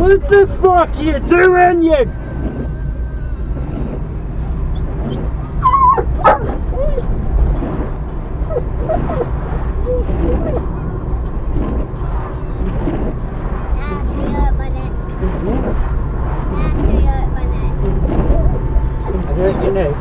What the fuck are you doing, you? I hurt your neck.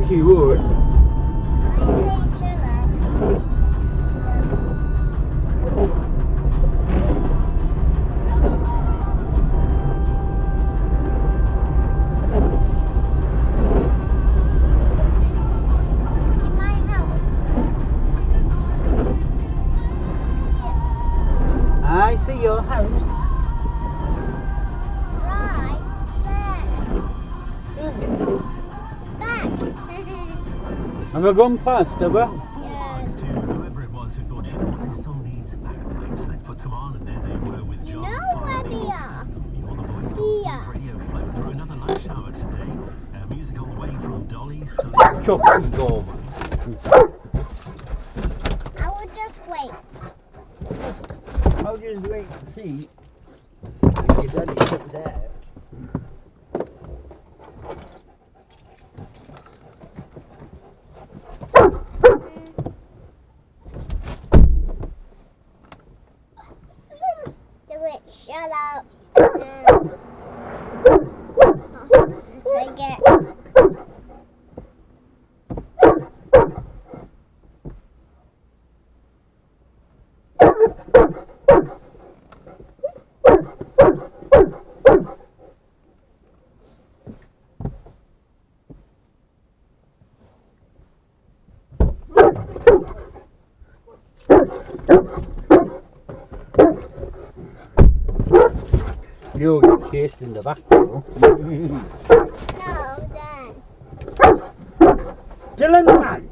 You would. I see your house. Right there. Is it? Back. Have I gone past, have I? Yes. To whoever it was who thought, you know what, this song needs bagpipes. Let's put some on, and there they were with John. You know where they are? You're the voice on Here. Smooth Radio flow through another lunch hour today. Music all the way from Dolly's. Chuck and go. I will just wait. I'll just wait and see if your daddy comes out. Do it, shut up. So get. You'll get chased in the back though. No, Dan. Dylan, man!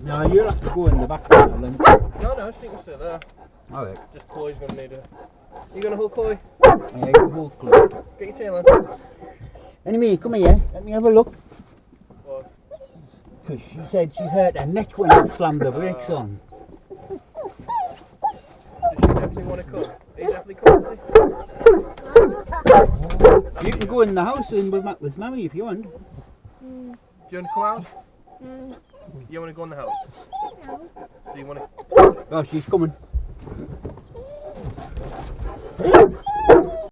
No, you'll have to go in the back, Dylan. No, she can sit there. Alright. Just Chloe's gonna need a. You gonna hold Chloe? Yeah, you go, Chloe. Get your tail in. Anyway, come here. Let me have a look. What? Because she said she hurt her neck when I slammed the brakes on. Does she definitely want to come? Are you definitely coming? You can go in the house with Mummy if you want. Do you want to come out? You want to go in the house? No. So you want to? Oh, she's coming.